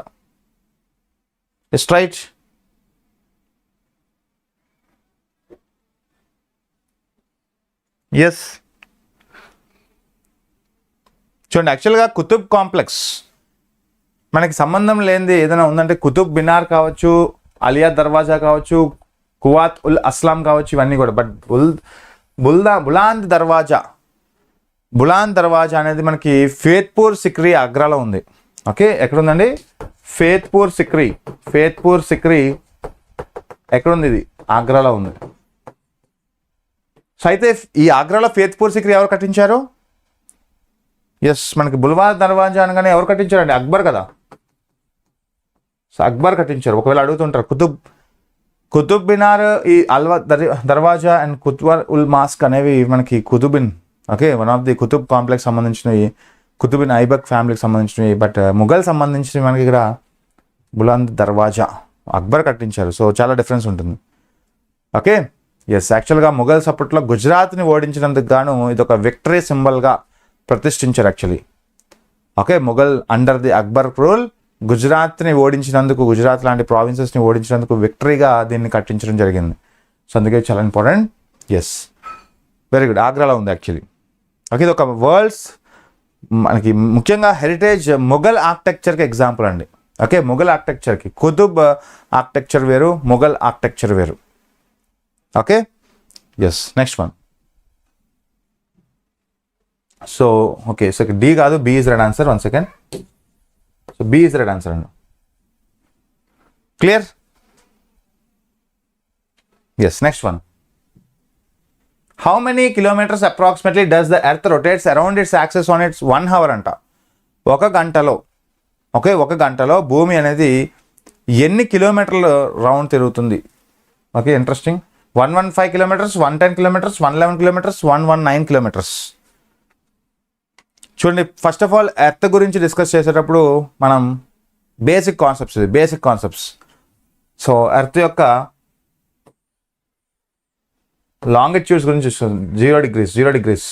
రైట్. చూడండి, యాక్చువల్గా కుతుబ్ కాంప్లెక్స్ మనకి సంబంధం లేనిది ఏదైనా ఉందంటే కుతుబ్ మినార్ కావచ్చు, అలియా దర్వాజా కావచ్చు, కువాత్ ఉల్ అస్లాం కావచ్చు, ఇవన్నీ కూడా. బట్ బులాంద్ దర్వాజా అనేది మనకి ఫేత్పూర్ సిక్రీ ఆగ్రాలో ఉంది. ఓకే, ఎక్కడుందండి? ఫేత్పూర్ సిక్రీ ఎక్కడుంది? ఇది ఆగ్రాలో ఉంది. సో అయితే ఈ ఆగ్రాలో ఫేత్పూర్ సిక్రీ ఎవరు కట్టించారు? మనకి బుల్వార్ దర్వాజా అనగానే ఎవరు కట్టించారండి? అక్బర్ కదా. సో అక్బర్ కట్టించారు. ఒకవేళ అడుగుతుంటారు కుతుబ్ మినార్, ఈ అల్వా దర్వాజా అండ్ కుత్వర్ ఉల్ మాస్క్ అనేవి మనకి కుతుబిన్, okay one of the Qutub complex సంబంధించినవి, కుతుబిన్ ఐబక్ ఫ్యామిలీకి సంబంధించినవి. బట్ ముఘల్ సంబంధించినవి మనకి ఇక్కడ బులంద్ దర్వాజా అక్బర్ కట్టించారు. సో చాలా డిఫరెన్స్ ఉంటుంది. ఓకే, ఎస్, యాక్చువల్గా మొఘల్స్ అప్పట్లో గుజరాత్ని ఓడించినందుకు గాను ఇది ఒక విక్టరీ సింబల్గా ప్రతిష్ఠించారు actually. Okay, Mughal under the Akbar rule గుజరాత్ని ఓడించినందుకు, గుజరాత్ లాంటి ప్రావిన్సెస్ని ఓడించినందుకు విక్టరీగా దీన్ని కట్టించడం జరిగింది. సో అందుకే చాలా ఇంపార్టెంట్. Yes, very good. ఆగ్రాలో ఉంది యాక్చువల్లీ. ఓకే, ఇది ఒక వరల్డ్స్ మనకి ముఖ్యంగా హెరిటేజ్ మొఘల్ ఆర్కిటెక్చర్కి ఎగ్జాంపుల్ అండి. ఓకే, మొఘల్ ఆర్కిటెక్చర్కి కుతుబ్ ఆర్కిటెక్చర్ వేరు, మొఘల్ ఆర్కిటెక్చర్ వేరు. Okay, yes. Next one. So okay, so D కాదు, B is right answer. 1 second. So B is right answer అండి. Clear? Yes. Next one. How many kilometres approximately does the earth rotates around its axis on its 1 hour అంట. ఒక గంటలో, okay, ఒక గంటలో భూమి అనేది ఎన్ని కిలోమీటర్లు రౌండ్ తిరుగుతుంది? Okay, interesting. 115 kilometres, 110 kilometres, 111 kilometres, 119 kilometres. చూడండి, ఫస్ట్ ఆఫ్ ఆల్ ఎర్త్ గురించి డిస్కస్ చేసేటప్పుడు మనం బేసిక్ కాన్సెప్ట్స్. సో ఎర్త్ యొక్క లాంగిట్యూడ్స్ గురించి చూస్తుంది. 0 డిగ్రీస్.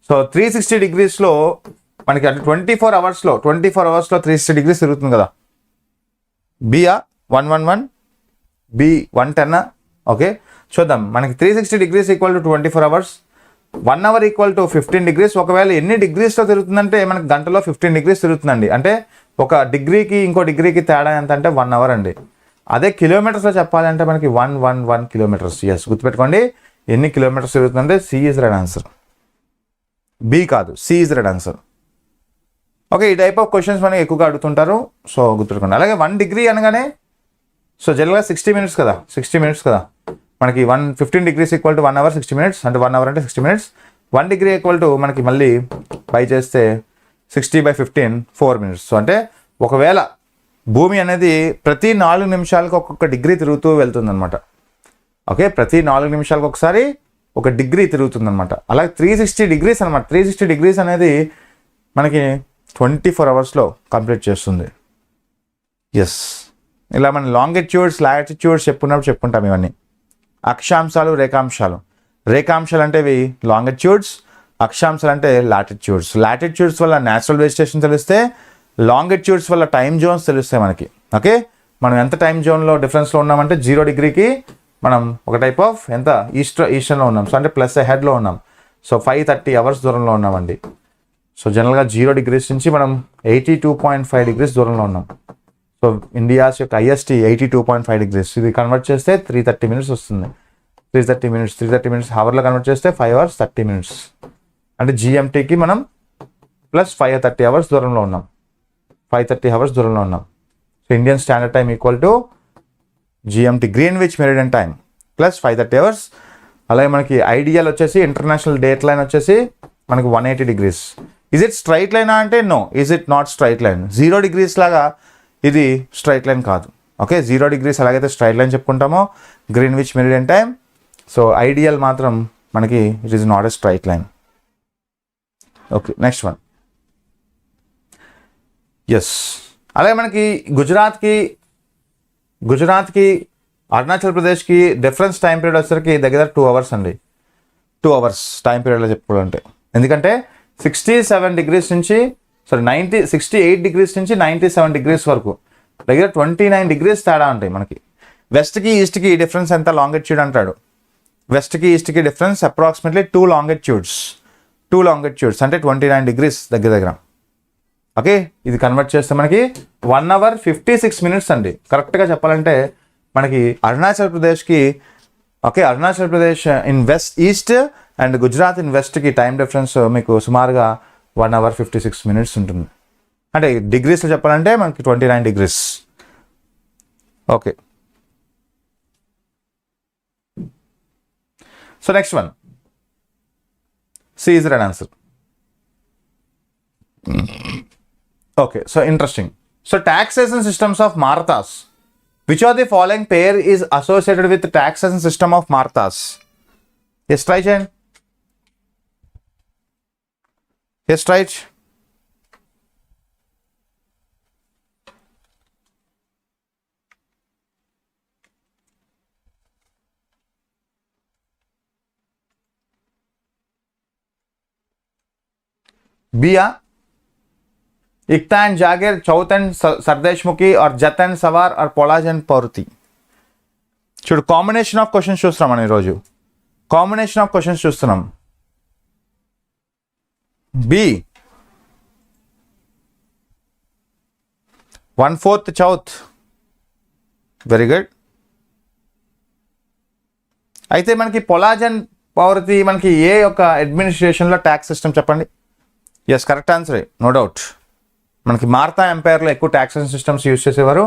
సో 360 డిగ్రీస్లో మనకి అంటే 24 అవర్స్లో 360 డిగ్రీస్ తిరుగుతుంది కదా. బియా 111, బి 110. ఓకే, చూద్దాం. మనకి 360 degrees equal to 24 hours, 1 hour equal to 15 degrees. ఒకవేళ ఎన్ని డిగ్రీస్లో తిరుగుతుందంటే మనకి గంటలో 15 డిగ్రీస్ తిరుగుతుందండి. అంటే ఒక డిగ్రీకి ఇంకో డిగ్రీకి తేడా ఎంత అంటే 1 అవర్ అండి. అదే కిలోమీటర్స్లో చెప్పాలంటే మనకి 111 కిలోమీటర్స్. ఎస్, గుర్తుపెట్టుకోండి. ఎన్ని కిలోమీటర్స్ తిరుగుతుందంటే C is right answer. B కాదు, C is right answer. Okay, ఈ టైప్ ఆఫ్ క్వశ్చన్స్ మనకి ఎక్కువగా అడుగుతుంటారు. సో గుర్తుపెట్టుకోండి. అలాగే 1 డిగ్రీ అనగానే సో జనరల్గా 60 మినిట్స్ కదా. మనకి 15 degrees equal to 1 hour 60 minutes. అంటే 1 అవర్ అంటే 60 మినిట్స్. 1 డిగ్రీ ఈక్వల్ టు మనకి మళ్ళీ బై చేస్తే 60/15 4 మినిట్స్. సో అంటే ఒకవేళ భూమి అనేది ప్రతి 4 నిమిషాలకు ఒక్కొక్క డిగ్రీ తిరుగుతూ వెళ్తుంది అనమాట. ఓకే, ప్రతి 4 నిమిషాలకు ఒకసారి ఒక డిగ్రీ తిరుగుతుంది అనమాట. అలాగే 360 డిగ్రీస్ అనమాట. 360 డిగ్రీస్ అనేది మనకి 24 అవర్స్లో కంప్లీట్ చేస్తుంది. ఎస్, ఇలా మన లాంగిట్యూడ్స్, లాటిట్యూడ్స్ చెప్పుకుంటాం ఇవన్నీ. అక్షాంశాలు, రేఖాంశాలు అంటే ఇవి లాంగిట్యూడ్స్, అక్షాంశాలు అంటే లాటిట్యూడ్స్. లాటిట్యూడ్స్ వల్ల న్యాచురల్ వెజిటేషన్ తెలిస్తే, లాంగిట్యూడ్స్ వల్ల టైం జోన్స్ తెలుస్తాయి మనకి. ఓకే, మనం ఎంత టైం జోన్లో డిఫరెన్స్లో ఉన్నామంటే 0 డిగ్రీకి మనం ఒక టైప్ ఆఫ్ ఎంత ఈస్టర్న్లో ఉన్నాం. సో అంటే ప్లస్ హెడ్లో ఉన్నాం. సో 530 అవర్స్ దూరంలో ఉన్నామండి. సో జనరల్గా 0 డిగ్రీస్ నుంచి మనం 82.5 డిగ్రీస్ దూరంలో ఉన్నాం. సో ఇండియాస్ యొక్క ఐఎస్టీ 82.5 డిగ్రీస్. ఇది కన్వర్ట్ చేస్తే 330 మినిట్స్ వస్తుంది. 330 మినిట్స్ అవర్లో కన్వర్ట్ చేస్తే 5 hours 30 minutes. అంటే జిఎంటీకి మనం ప్లస్ 530 అవర్స్ దూరంలో ఉన్నాం. 530 అవర్స్ దూరంలో ఉన్నాం. So Indian standard time equal to GMT Greenwich meridian time plus 530 hours. అలాగే మనకి ఐడియల్ వచ్చేసి ఇంటర్నేషనల్ డేట్ లైన్ వచ్చేసి మనకి 180 డిగ్రీస్. ఇజ్ ఇట్ స్ట్రైట్ లైనా అంటే no, is it not straight line. 0 degrees లాగా ఇది స్ట్రైట్ లైన్ కాదు. ఓకే, 0 డిగ్రీస్ ఎలాగైతే స్ట్రైట్ లైన్ చెప్పుకుంటామో Greenwich meridian time, so ideal మాత్రం మనకి it is not a straight line. Okay, next one. Yes, అలాగే మనకి గుజరాత్కి అరుణాచల్ ప్రదేశ్కి డిఫరెన్స్ టైం పీరియడ్ వచ్చేసరికి దగ్గర 2 hours అండి. 2 hours టైం పీరియడ్లో చెప్పుకోవాలంటే. ఎందుకంటే 68 డిగ్రీస్ నుంచి 97 డిగ్రీస్ వరకు దగ్గర 29 డిగ్రీస్ తేడా ఉంటాయి మనకి. వెస్ట్కి ఈస్ట్కి డిఫరెన్స్ ఎంత లాంగిట్యూడ్ అంటాడు. వెస్ట్కి ఈస్ట్కి డిఫరెన్స్ అప్రాక్సిమేట్లీ 2 లాంగిట్యూడ్స్ అంటే 29 డిగ్రీస్ దగ్గర. ఓకే, ఇది కన్వర్ట్ చేస్తే మనకి 1 hour 56 minutes అండి. కరెక్ట్గా చెప్పాలంటే మనకి Arunachal Pradesh in east and Gujarat in వెస్ట్కి టైం డిఫరెన్స్ మీకు సుమారుగా 1 hour 56 minutes ఉంటుంది. అంటే డిగ్రీస్లో చెప్పాలంటే మనకి 29 degrees. Okay, so next one. C is right answer. Okay, so interesting. So taxation systems of Marathas. Which of the following pair is associated with the taxation system of Marathas? Yes, try చేయండి. Yes, right. బియా iqta and jagir, chauth and sardeshmukhi, or zat and sawar, or polaj and parauti. చూడు combination of questions చూస్తున్నాం మనం ఈరోజు. Combination of questions చూస్తున్నాం. B 1/4 chauth. Very good. అయితే మనకి polaj and parauti మనకి ఏ యొక్క అడ్మినిస్ట్రేషన్లో ట్యాక్స్ సిస్టమ్ చెప్పండి? ఎస్, కరెక్ట్ ఆన్సరే, నో డౌట్. మనకి మార్తా ఎంపైర్లో ఎక్కువ ట్యాక్సేషన్ సిస్టమ్స్ యూజ్ చేసేవారు.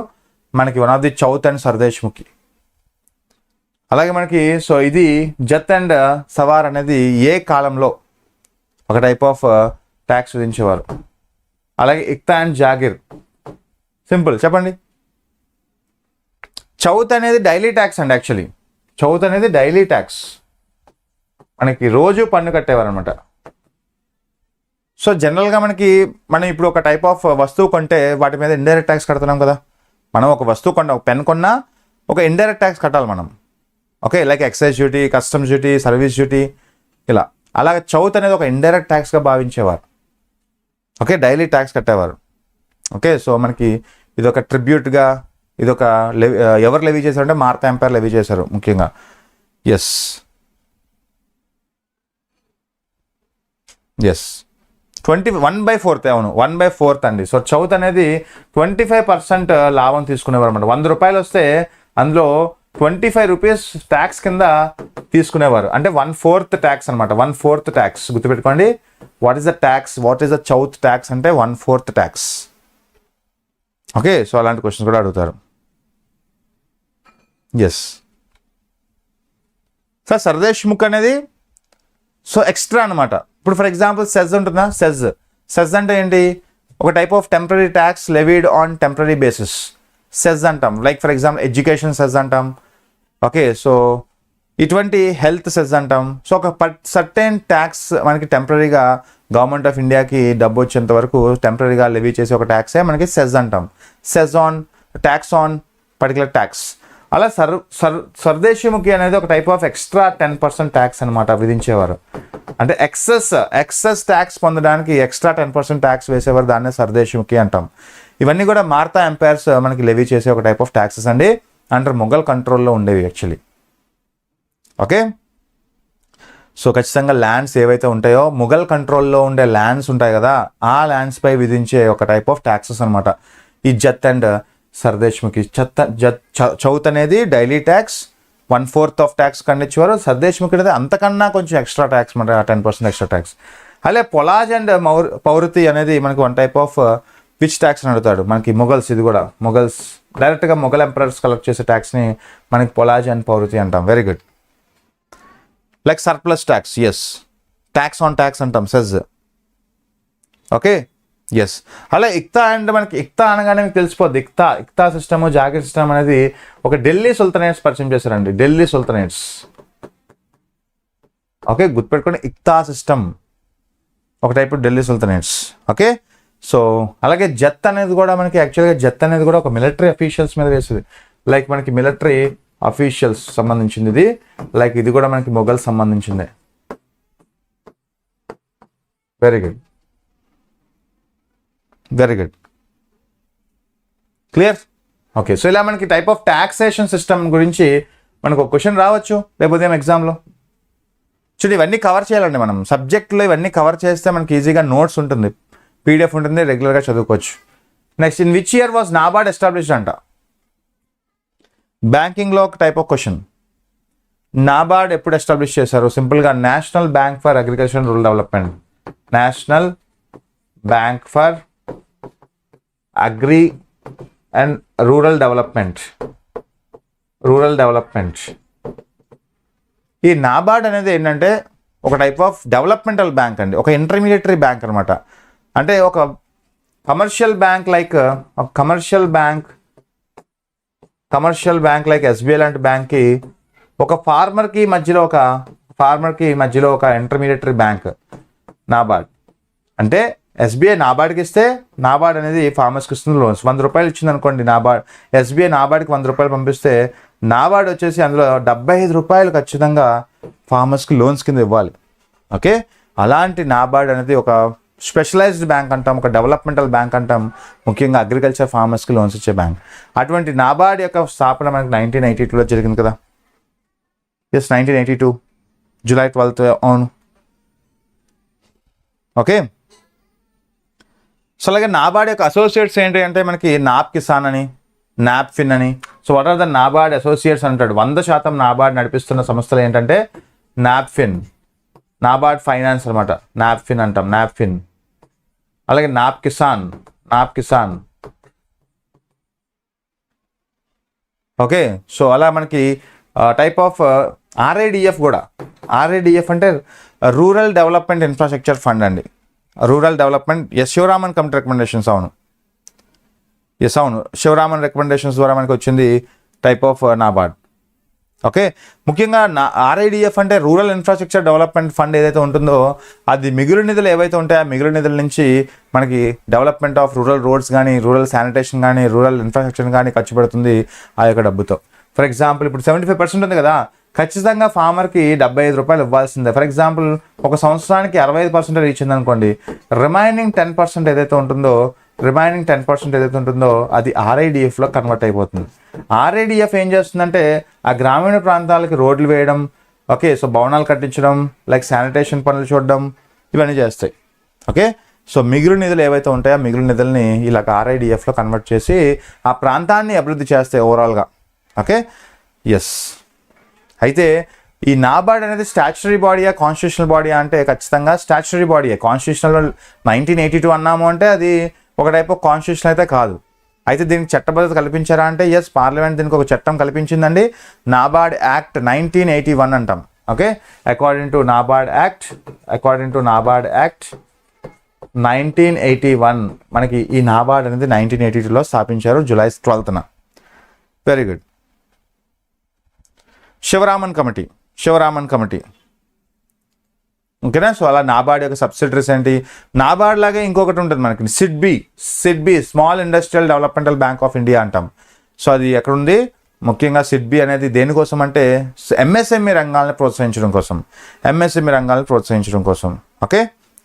మనకి one of the chauth and sardeshmukhi. అలాగే మనకి సో ఇది జత్ అండ్ సవార్ అనేది ఏ కాలంలో ఒక టైప్ ఆఫ్ ట్యాక్స్ విధించేవారు? అలాగే ఇక్తా అండ్ జాగీర్, సింపుల్ చెప్పండి. చౌత్ అనేది డైలీ ట్యాక్స్ అండి. యాక్చువల్లీ చౌత్ అనేది డైలీ ట్యాక్స్, మనకి రోజు పన్ను కట్టేవారు అనమాట. సో జనరల్గా మనం ఇప్పుడు ఒక టైప్ ఆఫ్ వస్తువు కొంటే వాటి మీద ఇండైరెక్ట్ ట్యాక్స్ కడుతున్నాం కదా. మనం ఒక వస్తువు కొన్నా, ఒక పెన్ కొన్నా ఒక ఇండైరెక్ట్ ట్యాక్స్ కట్టాలి మనం. Okay, like excise duty, customs duty, service duty, ఇలా. అలాగే చౌత్ అనేది ఒక ఇండైరెక్ట్ ట్యాక్స్గా భావించేవారు. ఓకే, డైలీ ట్యాక్స్ కట్టేవారు. ఓకే, సో మనకి ఇది ఒక ట్రిబ్యూట్గా, ఇది ఒక ఎవరు లెవీ చేశారంటే మార్తా ఎంపైర్ లెవీ చేశారు ముఖ్యంగా. Yes yes 1/4. అవును, 1/4 అండి. సో చౌత్ అనేది 25% లాభం తీసుకునేవారు అనమాట. 100 రూపాయలు వస్తే అందులో 25 రూపీస్ ట్యాక్స్ కింద తీసుకునేవారు. అంటే 1/4 ట్యాక్స్ అనమాట. 1/4 ట్యాక్స్ గుర్తుపెట్టుకోండి. What is the tax? What is the chauth tax అంటే 1/4 ట్యాక్స్. ఓకే, సో అలాంటి క్వశ్చన్స్ కూడా అడుగుతారు. ఎస్ సార్, సర్దేశ్ముఖ్ అనేది సో ఎక్స్ట్రా అనమాట. ఇప్పుడు ఫర్ ఎగ్జాంపుల్ సెజ్ ఉంటుందా? సెజ్ అంటే ఏంటి? ఒక type of temporary tax levied on temporary basis cess అంటాం. Like for example education cess అంటాం. ఓకే, సో ఇటువంటి హెల్త్ సెజ్ అంటాం. సో ఒక సర్టెన్ ట్యాక్స్ మనకి టెంపరీగా గవర్నమెంట్ ఆఫ్ ఇండియాకి డబ్బు వచ్చేంత వరకు టెంపరీగా లెవీ చేసే ఒక ట్యాక్సే మనకి సెజ్ అంటాం. SEZ on, tax on particular tax. అలా సర్దేశ్ముఖి అనేది ఒక టైప్ ఆఫ్ ఎక్స్ట్రా 10% ట్యాక్స్ అనమాట విధించేవారు. అంటే ఎక్సెస్ ట్యాక్స్ పొందడానికి ఎక్స్ట్రా 10% ట్యాక్స్ వేసేవారు. దాన్నే సర్దేశ్ముఖి అంటాం. ఇవన్నీ కూడా మార్తా ఎంపైర్స్ మనకి లెవీ చేసే ఒక టైప్ ఆఫ్ ట్యాక్సెస్ అండి. అండర్ మొఘల్ కంట్రోల్లో ఉండేవి యాక్చువల్లీ. ఓకే, సో ఖచ్చితంగా ల్యాండ్స్ ఏవైతే ఉంటాయో మొఘల్ కంట్రోల్లో ఉండే ల్యాండ్స్ ఉంటాయి కదా, ఆ ల్యాండ్స్పై విధించే ఒక టైప్ ఆఫ్ ట్యాక్సెస్ అనమాట ఈ జత్ అండ్ సర్దేశ్ముఖి. చౌత్ అనేది daily tax 1/4 of tax కండిచ్చేవారు. Sardeshmukhi అనేది అంతకన్నా కొంచెం ఎక్స్ట్రా ట్యాక్స్ అనమాట, 10% ఎక్స్ట్రా ట్యాక్స్. అలాగే పొలాజ్ అండ్ పౌరతి అనేది మనకి one type of which tax అని అడుగుతాడు మనకి. మొఘల్స్, ఇది కూడా మొఘల్స్ డైరెక్ట్గా మొఘల్ ఎంపరర్స్ కలెక్ట్ చేసే ట్యాక్స్ని మనకి పొలాజ్ అండ్ పౌరతి అంటాం. Very good. Like surplus tax, yes, tax on tax అంటాం, సెజ్. Okay, yes. అలా ఇక్తా అండ్ మనకి ఇక్తా అనగానే మీకు తెలిసిపోద్ది. ఇక్తా సిస్టమ్, జాగీర్ సిస్టమ్ అనేది ఒక ఢిల్లీ సుల్తనేట్స్ పరిచయం చేశారండి. ఢిల్లీ సుల్తనేట్స్. ఓకే, గుర్తుపెట్టుకోండి, ఇక్తా సిస్టమ్ ఒక టైప్ ఢిల్లీ సుల్తనేట్స్. ఓకే, సో అలాగే జత్ అనేది కూడా మనకి యాక్చువల్గా జత్ అనేది కూడా ఒక మిలిటరీ అఫీషియల్స్ మీద వేసేది. లైక్ మనకి మిలిటరీ అఫీషియల్స్ సంబంధించింది ఇది. లైక్ ఇది కూడా మనకి మొఘల్ సంబంధించిందే. Very good, very good, clear. Okay, so ఇలా మనకి టైప్ ఆఫ్ టాక్సేషన్ సిస్టమ్ గురించి మనకు ఒక క్వశ్చన్ రావచ్చు రేపు ఉదయం ఎగ్జామ్లో. చూడండి, ఇవన్నీ కవర్ చేయాలండి మనం. సబ్జెక్ట్లో ఇవన్నీ కవర్ చేస్తే మనకి ఈజీగా నోట్స్ ఉంటుంది, పీడిఎఫ్ ఉంటుంది, రెగ్యులర్గా చదువుకోవచ్చు. Next, in which year was NABARD established అంట. బ్యాంకింగ్లో ఒక టైప్ ఆఫ్ క్వశ్చన్. నాబార్డ్ ఎప్పుడు ఎస్టాబ్లిష్ చేశారు? సింపుల్గా national bank for agriculture rural development. National bank for agri and rural development. ఈ నాబార్డ్ అనేది ఏంటంటే ఒక టైప్ ఆఫ్ డెవలప్మెంటల్ బ్యాంక్ అండి, ఒక ఇంటర్మీడియటరీ బ్యాంక్ అనమాట. అంటే ఒక commercial bank like like SBI లాంటి బ్యాంక్కి ఒక ఫార్మర్కి మధ్యలో ఒక ఇంటర్మీడియటరీ బ్యాంక్ నాబార్డ్. అంటే ఎస్బీఐ నాబార్డ్కి ఇస్తే నాబార్డ్ అనేది ఫార్మర్స్కి ఇస్తుంది లోన్స్. 100 రూపాయలు ఇచ్చింది అనుకోండి నాబార్డ్, ఎస్బీఐ నాబార్డ్కి 100 రూపాయలు పంపిస్తే నాబార్డ్ వచ్చేసి అందులో 75 రూపాయలు ఖచ్చితంగా ఫార్మర్స్కి లోన్స్ కింద ఇవ్వాలి. ఓకే, అలాంటి నాబార్డ్ అనేది ఒక స్పెషలైజ్డ్ బ్యాంక్ అంటాం, ఒక డెవలప్మెంటల్ బ్యాంక్ అంటాం, ముఖ్యంగా అగ్రికల్చర్ ఫార్మర్స్కి లోన్స్ ఇచ్చే బ్యాంక్. అటువంటి నాబార్డ్ యొక్క స్థాపన మనకి 1982లో జరిగింది కదా. ఎస్, 1982 July 12th అవును. ఓకే, సో అలాగే నాబార్డ్ యొక్క అసోసియేట్స్ ఏంటి అంటే మనకి నాప్ కిసాన్ అని, నాప్ఫిన్ అని. So what are the NABARD associates అంటాడు. 100% నాబార్డ్ నడిపిస్తున్న సంస్థలు ఏంటంటే నాప్ఫిన్, నాబార్డ్ ఫైనాన్స్ అనమాట, నాప్ఫిన్ అంటాం, నాప్ఫిన్. అలాగే నాప్ కిసాన్. ఓకే, సో అలా మనకి టైప్ ఆఫ్ ఆర్ఐడిఎఫ్ కూడా. ఆర్ఐడిఎఫ్ అంటే రూరల్ డెవలప్మెంట్ ఇన్ఫ్రాస్ట్రక్చర్ ఫండ్ అండి. Rural development. Yes, Sivaraman committee recommendations. అవును, శివరామన్ రికమెండేషన్స్ ద్వారా మనకి వచ్చింది టైప్ ఆఫ్ నాబార్డ్. ఓకే, ముఖ్యంగా ఆర్ఐడిఎఫ్ అంటే రూరల్ ఇన్ఫ్రాస్ట్రక్చర్ డెవలప్మెంట్ ఫండ్ ఏదైతే ఉంటుందో అది మిగులు నిధులు ఏవైతే ఉంటాయో ఆ మిగులు నిధుల నుంచి మనకి డెవలప్మెంట్ ఆఫ్ రూరల్ రోడ్స్ కానీ, రూరల్ శానిటేషన్ కానీ, రూరల్ ఇన్ఫ్రాస్ట్రక్చర్ కానీ ఖర్చు పెడుతుంది ఆ యొక్క డబ్బుతో. ఫర్ ఎగ్జాంపుల్ ఇప్పుడు 75% ఉంది కదా, ఖచ్చితంగా ఫార్మర్కి 75 రూపాయలు ఇవ్వాల్సిందే. ఫర్ ఎగ్జాంపుల్ ఒక సంవత్సరానికి 65% ఇచ్చింది అనుకోండి, రిమైనింగ్ 10% ఏదైతే ఉంటుందో అది ఆర్ఐడిఎఫ్లో కన్వర్ట్ అయిపోతుంది. ఆర్ఐడిఎఫ్ ఏం చేస్తుందంటే ఆ గ్రామీణ ప్రాంతాలకి రోడ్లు వేయడం, ఓకే, సో భవనాలు కట్టించడం, లైక్ శానిటేషన్ పనులు చూడడం, ఇవన్నీ చేస్తాయి. ఓకే, సో మిగులు నిధులు ఏవైతే ఉంటాయో ఆ మిగులు నిధుల్ని ఇలా ఆర్ఐడిఎఫ్లో కన్వర్ట్ చేసి ఆ ప్రాంతాన్ని అభివృద్ధి చేస్తాయి ఓవరాల్గా. Okay, yes. అయితే ఈ నాబార్డ్ అనేది స్టాచ్యుటరీ బాడీయా, కాన్స్టిట్యూషనల్ బాడీయా అంటే ఖచ్చితంగా స్టాచ్యుటరీ బాడీయే. కాన్స్టిట్యూషనల్ 1982 అన్నాము అంటే అది ఒక టైప్ ఆఫ్ కాన్స్టిట్యూషన్ అయితే కాదు. అయితే దీనికి చట్టబద్ధత కల్పించారా అంటే ఎస్, పార్లమెంట్ దీనికి ఒక చట్టం కల్పించిందండి. నాబార్డ్ యాక్ట్ 1981 అంటాం. Okay, according to NABARD act 1981 మనకి ఈ నాబార్డ్ అనేది 1982లో స్థాపించారు, July 12th. Very good. Sivaraman committee. ఓకేనా. సో అలా నాబార్డ్ యొక్క సబ్సిడరీస్ ఏంటి, నాబార్డ్ లాగే ఇంకొకటి ఉంటుంది మనకి SIDBI, small industrial developmental bank of India అంటాం. సో అది ఎక్కడ ఉంది, ముఖ్యంగా సిడ్బి అనేది దేనికోసం అంటే ఎంఎస్ఎంఈ రంగాలను ప్రోత్సహించడం కోసం. Okay,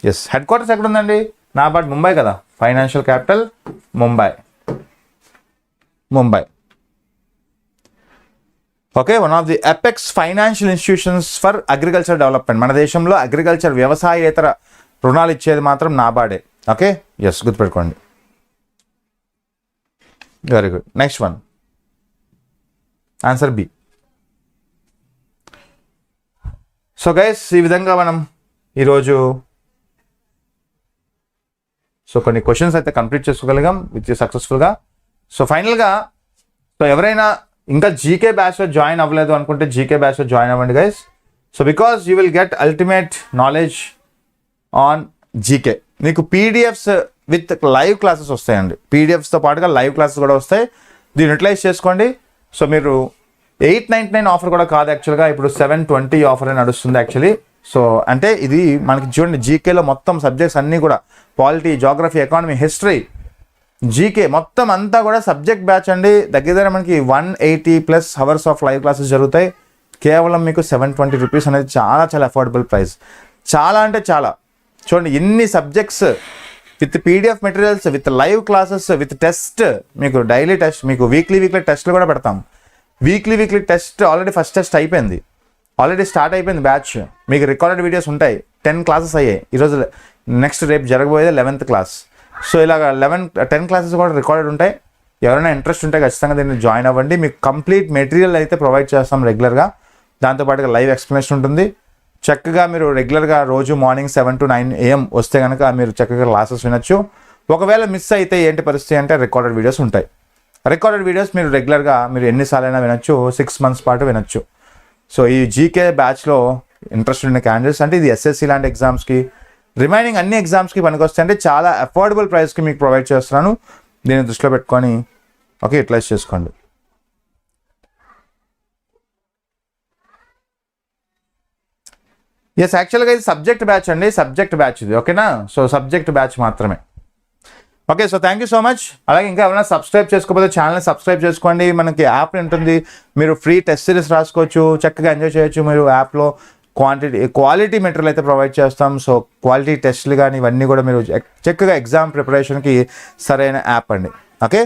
yes. హెడ్ క్వార్టర్స్ ఎక్కడ ఉందండి నాబార్డ్? ముంబై కదా, financial capital Mumbai. Okay, one of the apex financial institutions for agriculture development. మన దేశంలో అగ్రికల్చర్ వ్యవసాయేతర రుణాలు ఇచ్చేది మాత్రం నాబార్డే. ఓకే, ఎస్, గుర్తుపెట్టుకోండి. Very good. Next one, answer B. So guys, ఈ విధంగా మనం ఈరోజు కొన్ని క్వశ్చన్స్ అయితే కంప్లీట్ చేసుకోగలిగాం విత్ సక్సెస్ఫుల్గా. సో ఫైనల్గా ఎవరైనా ఇంకా జీకే బ్యాచ్లో జాయిన్ అవ్వలేదు అనుకుంటే జీకే బ్యాచ్లో జాయిన్ అవ్వండి guys. So because you will get ultimate knowledge on GK. మీకు పీడిఎఫ్స్ విత్ లైవ్ క్లాసెస్ వస్తాయండి. పీడిఎఫ్స్తో పాటుగా లైవ్ క్లాసెస్ కూడా వస్తాయి. దీన్ని యూటిలైజ్ చేసుకోండి. సో మీరు 899 ఆఫర్ కూడా కాదు యాక్చువల్గా, ఇప్పుడు 720 ఆఫర్ అని నడుస్తుంది యాక్చువల్లీ. సో అంటే ఇది మనకి చూడండి, జీకేలో మొత్తం సబ్జెక్ట్స్ అన్నీ కూడా polity, geography, economy, history, GK మొత్తం అంతా కూడా సబ్జెక్ట్ బ్యాచ్ అండి. దగ్గర మనకి 180+ అవర్స్ ఆఫ్ లైవ్ క్లాసెస్ జరుగుతాయి. కేవలం మీకు 720 రూపీస్ అనేది చాలా అఫోర్డబుల్ ప్రైస్. చాలా అంటే చాలా. చూడండి, ఎన్ని subjects with PDF materials, with live classes, with test, మీకు డైలీ టెస్ట్, మీకు వీక్లీ టెస్ట్లు కూడా పెడతాం. Weekly test already first test అయిపోయింది, ఆల్రెడీ స్టార్ట్ అయిపోయింది బ్యాచ్. మీకు రికార్డెడ్ వీడియోస్ ఉంటాయి. 10 క్లాసెస్ అయ్యాయి. ఈరోజు నెక్స్ట్ రేపు జరగబోయేది 11th క్లాస్. సో ఇలాగ 10 క్లాసెస్ కూడా రికార్డెడ్ ఉంటాయి. ఎవరైనా ఇంట్రెస్ట్ ఉంటే ఖచ్చితంగా దీన్ని జాయిన్ అవ్వండి. మీకు కంప్లీట్ మెటీరియల్ అయితే ప్రొవైడ్ చేస్తాం రెగ్యులర్గా. దాంతోపాటుగా లైవ్ ఎక్స్ప్లెనేషన్ ఉంటుంది. చక్కగా మీరు రెగ్యులర్గా రోజు మార్నింగ్ 7 to 9 AM వస్తే కనుక మీరు చక్కగా క్లాసెస్ వినొచ్చు. ఒకవేళ మిస్ అయితే ఏంటి పరిస్థితి అంటే రికార్డెడ్ వీడియోస్ ఉంటాయి. రికార్డెడ్ వీడియోస్ మీరు రెగ్యులర్గా మీరు ఎన్నిసార్లైనా వినొచ్చు, 6 months పాటు వినొచ్చు. సో ఈ జీకే బ్యాచ్లో ఇంట్రెస్ట్ ఉన్న క్యాండిడేట్స్ అంటే ఇది ఎస్ఎస్సి లాంటి ఎగ్జామ్స్కి, రిమైనింగ్ అన్ని ఎగ్జామ్స్కి పనికొస్తాయి. అంటే చాలా అఫోర్డబుల్ ప్రైస్కి మీకు ప్రొవైడ్ చేస్తున్నాను. దీన్ని దృష్టిలో పెట్టుకొని ఓకే యూటిలైజ్ చేసుకోండి. ఎస్, యాక్చువల్గా ఇది సబ్జెక్ట్ బ్యాచ్ అండి, సబ్జెక్ట్ బ్యాచ్ ఇది. ఓకేనా. సో సబ్జెక్ట్ బ్యాచ్ మాత్రమే. Okay, so thank you so much. అలాగే ఇంకా ఎవరైనా సబ్స్క్రైబ్ చేసుకోకపోతే ఛానల్ని సబ్స్క్రైబ్ చేసుకోండి. మనకి యాప్ ఉంటుంది, మీరు ఫ్రీ టెస్ట్ సిరీస్ రాసుకోవచ్చు, చక్కగా ఎంజాయ్ చేయొచ్చు. మీరు యాప్లో క్వాలిటీ మెటీరియల్ అయితే ప్రొవైడ్ చేస్తాం. సో క్వాలిటీ టెస్ట్లు కానీ ఇవన్నీ కూడా మీరు చక్కగా ఎగ్జామ్ ప్రిపరేషన్కి సరైన యాప్ అండి. ఓకే,